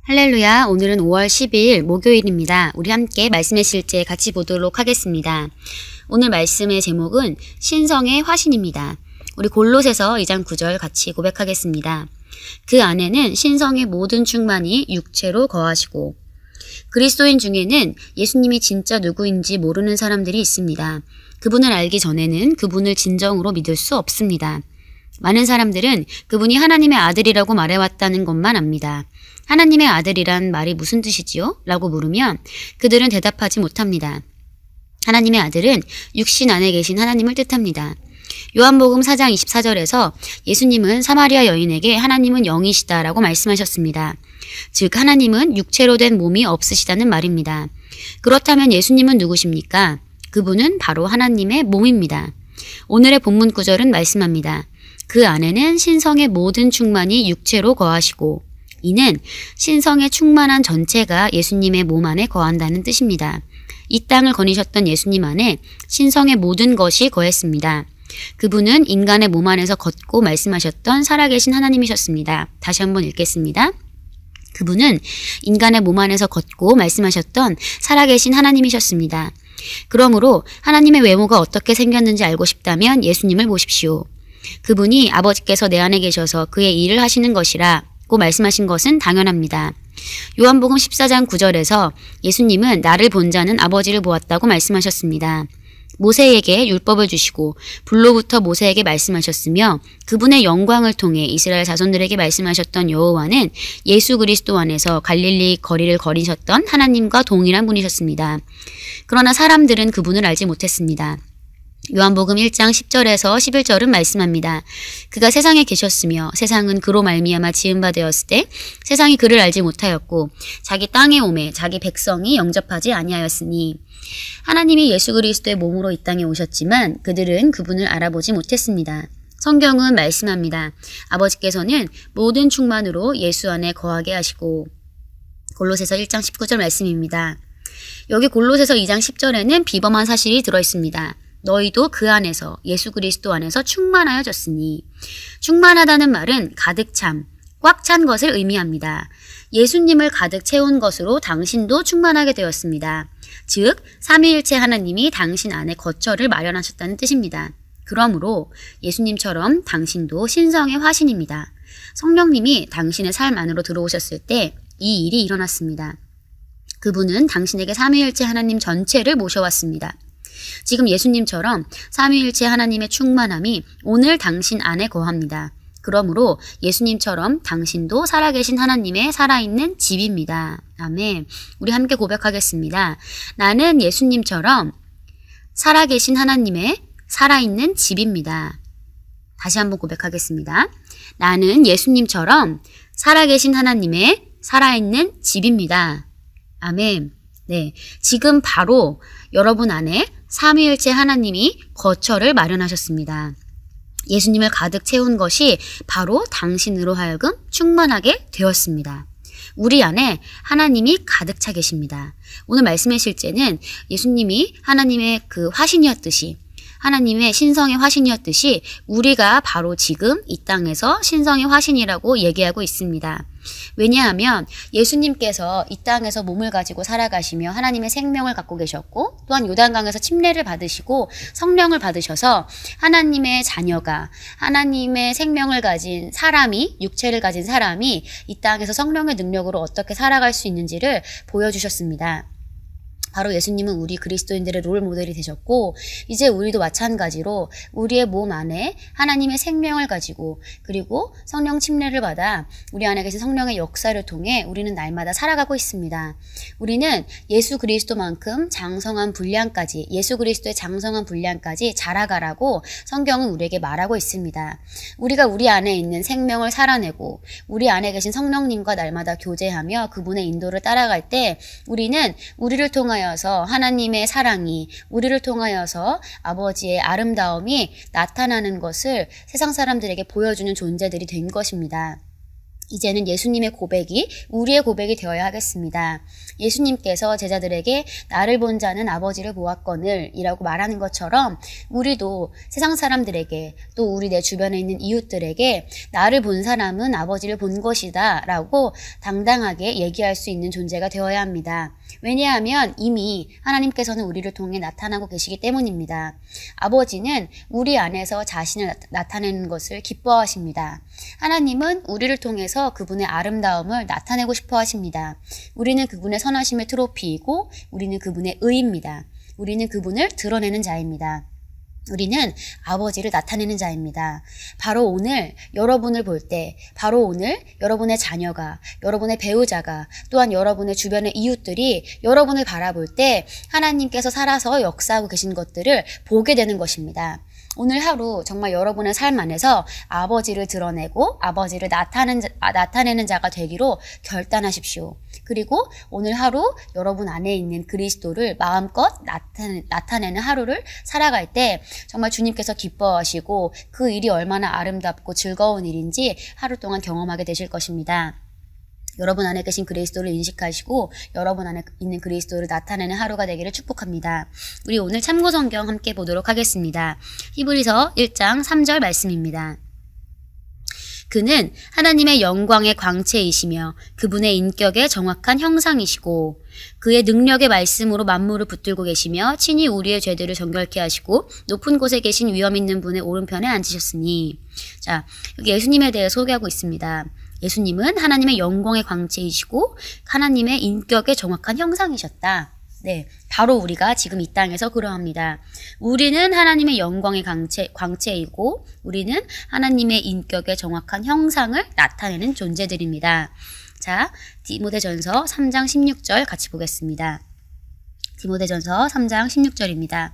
할렐루야. 오늘은 5월 12일 목요일입니다. 우리 함께 말씀의 실제 같이 보도록 하겠습니다. 오늘 말씀의 제목은 신성의 화신입니다. 우리 골로새서 2장 9절 같이 고백하겠습니다. 그 안에는 신성의 모든 충만이 육체로 거하시고. 그리스도인 중에는 예수님이 진짜 누구인지 모르는 사람들이 있습니다. 그분을 알기 전에는 그분을 진정으로 믿을 수 없습니다. 많은 사람들은 그분이 하나님의 아들이라고 말해왔다는 것만 압니다. 하나님의 아들이란 말이 무슨 뜻이지요? 라고 물으면 그들은 대답하지 못합니다. 하나님의 아들은 육신 안에 계신 하나님을 뜻합니다. 요한복음 4장 24절에서 예수님은 사마리아 여인에게 하나님은 영이시다 라고 말씀하셨습니다. 즉 하나님은 육체로 된 몸이 없으시다는 말입니다. 그렇다면 예수님은 누구십니까? 그분은 바로 하나님의 몸입니다. 오늘의 본문 구절은 말씀합니다. 그 안에는 신성의 모든 충만이 육체로 거하시고. 이는 신성의 충만한 전체가 예수님의 몸 안에 거한다는 뜻입니다. 이 땅을 거니셨던 예수님 안에 신성의 모든 것이 거했습니다. 그분은 인간의 몸 안에서 걷고 말씀하셨던 살아계신 하나님이셨습니다. 다시 한번 읽겠습니다. 그분은 인간의 몸 안에서 걷고 말씀하셨던 살아계신 하나님이셨습니다. 그러므로 하나님의 외모가 어떻게 생겼는지 알고 싶다면 예수님을 보십시오. 그분이 아버지께서 내 안에 계셔서 그의 일을 하시는 것이라 고 말씀하신 것은 당연합니다. 요한복음 14장 9절에서 예수님은 나를 본 자는 아버지를 보았다고 말씀하셨습니다. 모세에게 율법을 주시고 불로부터 모세에게 말씀하셨으며 그분의 영광을 통해 이스라엘 자손들에게 말씀하셨던 여호와는 예수 그리스도 안에서 갈릴리 거리를 걸으셨던 하나님과 동일한 분이셨습니다. 그러나 사람들은 그분을 알지 못했습니다. 요한복음 1장 10절에서 11절은 말씀합니다. 그가 세상에 계셨으며 세상은 그로 말미암아 지은 바 되었을 때 세상이 그를 알지 못하였고 자기 땅에 오매 자기 백성이 영접하지 아니하였으니 하나님이 예수 그리스도의 몸으로 이 땅에 오셨지만 그들은 그분을 알아보지 못했습니다. 성경은 말씀합니다. 아버지께서는 모든 충만으로 예수 안에 거하게 하시고. 골로새서 1장 19절 말씀입니다. 여기 골로새서 2장 10절에는 비범한 사실이 들어있습니다. 너희도 그 안에서 예수 그리스도 안에서 충만하여졌으니. 충만하다는 말은 가득 참, 꽉 찬 것을 의미합니다. 예수님을 가득 채운 것으로 당신도 충만하게 되었습니다. 즉 삼위일체 하나님이 당신 안에 거처를 마련하셨다는 뜻입니다. 그러므로 예수님처럼 당신도 신성의 화신입니다. 성령님이 당신의 삶 안으로 들어오셨을 때 이 일이 일어났습니다. 그분은 당신에게 삼위일체 하나님 전체를 모셔왔습니다. 지금 예수님처럼 삼위일체 하나님의 충만함이 오늘 당신 안에 거합니다. 그러므로 예수님처럼 당신도 살아계신 하나님의 살아있는 집입니다. 아멘. 우리 함께 고백하겠습니다. 나는 예수님처럼 살아계신 하나님의 살아있는 집입니다. 다시 한번 고백하겠습니다. 나는 예수님처럼 살아계신 하나님의 살아있는 집입니다. 아멘. 네, 지금 바로 여러분 안에 삼위일체 하나님이 거처를 마련하셨습니다. 예수님을 가득 채운 것이 바로 당신으로 하여금 충만하게 되었습니다. 우리 안에 하나님이 가득 차 계십니다. 오늘 말씀의 실제는 예수님이 하나님의 그 화신이었듯이 하나님의 신성의 화신이었듯이 우리가 바로 지금 이 땅에서 신성의 화신이라고 얘기하고 있습니다. 왜냐하면 예수님께서 이 땅에서 몸을 가지고 살아가시며 하나님의 생명을 갖고 계셨고 또한 요단강에서 침례를 받으시고 성령을 받으셔서 하나님의 자녀가 하나님의 생명을 가진 사람이 육체를 가진 사람이 이 땅에서 성령의 능력으로 어떻게 살아갈 수 있는지를 보여주셨습니다. 바로 예수님은 우리 그리스도인들의 롤 모델이 되셨고 이제 우리도 마찬가지로 우리의 몸 안에 하나님의 생명을 가지고 그리고 성령 침례를 받아 우리 안에 계신 성령의 역사를 통해 우리는 날마다 살아가고 있습니다. 우리는 예수 그리스도만큼 장성한 분량까지 예수 그리스도의 장성한 분량까지 자라가라고 성경은 우리에게 말하고 있습니다. 우리가 우리 안에 있는 생명을 살아내고 우리 안에 계신 성령님과 날마다 교제하며 그분의 인도를 따라갈 때 우리는 우리를 통하여 하나님의 사랑이 우리를 통하여서 아버지의 아름다움이 나타나는 것을 세상 사람들에게 보여주는 존재들이 된 것입니다. 이제는 예수님의 고백이 우리의 고백이 되어야 하겠습니다. 예수님께서 제자들에게 나를 본 자는 아버지를 보았거늘 이라고 말하는 것처럼 우리도 세상 사람들에게 또 우리 내 주변에 있는 이웃들에게 나를 본 사람은 아버지를 본 것이다 라고 당당하게 얘기할 수 있는 존재가 되어야 합니다. 왜냐하면 이미 하나님께서는 우리를 통해 나타나고 계시기 때문입니다. 아버지는 우리 안에서 자신을 나타내는 것을 기뻐하십니다. 하나님은 우리를 통해서 그분의 아름다움을 나타내고 싶어 하십니다. 우리는 그분의 선하심의 트로피이고 우리는 그분의 의입니다. 우리는 그분을 드러내는 자입니다. 우리는 아버지를 나타내는 자입니다. 바로 오늘 여러분을 볼 때, 바로 오늘 여러분의 자녀가, 여러분의 배우자가, 또한 여러분의 주변의 이웃들이 여러분을 바라볼 때 하나님께서 살아서 역사하고 계신 것들을 보게 되는 것입니다. 오늘 하루 정말 여러분의 삶 안에서 아버지를 드러내고 아버지를 나타내는 자가 되기로 결단하십시오. 그리고 오늘 하루 여러분 안에 있는 그리스도를 마음껏 나타내는 하루를 살아갈 때 정말 주님께서 기뻐하시고 그 일이 얼마나 아름답고 즐거운 일인지 하루 동안 경험하게 되실 것입니다. 여러분 안에 계신 그리스도를 인식하시고 여러분 안에 있는 그리스도를 나타내는 하루가 되기를 축복합니다. 우리 오늘 참고 성경 함께 보도록 하겠습니다. 히브리서 1장 3절 말씀입니다. 그는 하나님의 영광의 광채이시며 그분의 인격의 정확한 형상이시고 그의 능력의 말씀으로 만물을 붙들고 계시며 친히 우리의 죄들을 정결케 하시고 높은 곳에 계신 위엄 있는 분의 오른편에 앉으셨으니. 자, 여기 예수님에 대해 소개하고 있습니다. 예수님은 하나님의 영광의 광채이시고 하나님의 인격의 정확한 형상이셨다. 네, 바로 우리가 지금 이 땅에서 그러합니다. 우리는 하나님의 영광의 광채이고 우리는 하나님의 인격의 정확한 형상을 나타내는 존재들입니다. 자, 디모데전서 3장 16절 같이 보겠습니다. 디모데전서 3장 16절입니다.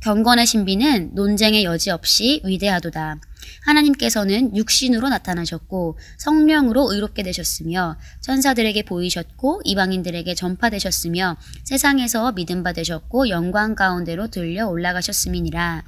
경건의 신비는 논쟁의 여지 없이 위대하도다. 하나님께서는 육신으로 나타나셨고 성령으로 의롭게 되셨으며 천사들에게 보이셨고 이방인들에게 전파되셨으며 세상에서 믿음 받으셨고 영광 가운데로 들려 올라가셨음이니라.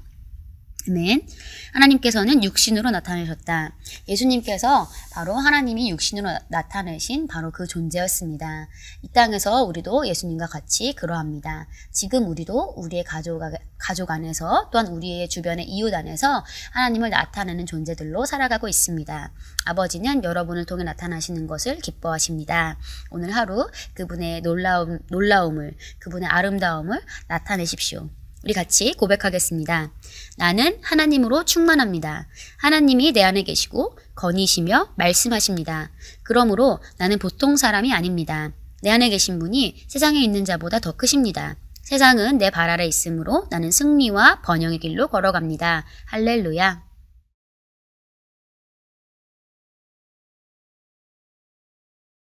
아멘. 하나님께서는 육신으로 나타내셨다. 예수님께서 바로 하나님이 육신으로 나타내신 바로 그 존재였습니다. 이 땅에서 우리도 예수님과 같이 그러합니다. 지금 우리도 우리의 가족 안에서 또한 우리의 주변의 이웃 안에서 하나님을 나타내는 존재들로 살아가고 있습니다. 아버지는 여러분을 통해 나타나시는 것을 기뻐하십니다. 오늘 하루 그분의 놀라움을, 그분의 아름다움을 나타내십시오. 우리 같이 고백하겠습니다. 나는 하나님으로 충만합니다. 하나님이 내 안에 계시고 건의시며 말씀하십니다. 그러므로 나는 보통 사람이 아닙니다. 내 안에 계신 분이 세상에 있는 자보다 더 크십니다. 세상은 내 발 아래 있으므로 나는 승리와 번영의 길로 걸어갑니다. 할렐루야.